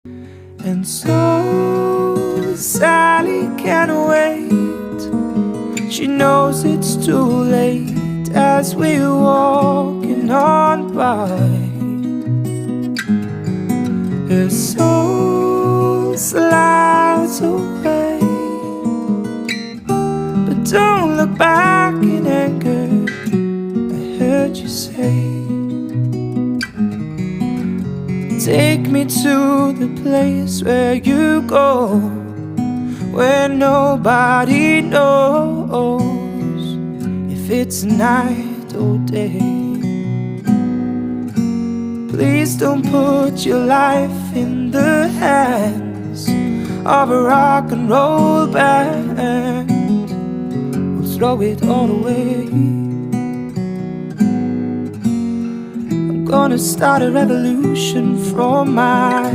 And so Sally can't wait. She knows it's too late as we're walking on by. Her soul slides away, but don't look back in anger. I heard you say, take me to the place where you go, where nobody knows if it's night or day. Please don't put your life in the hands of a rock and roll band. We'll throw it all away. I'm gonna start a revolution from my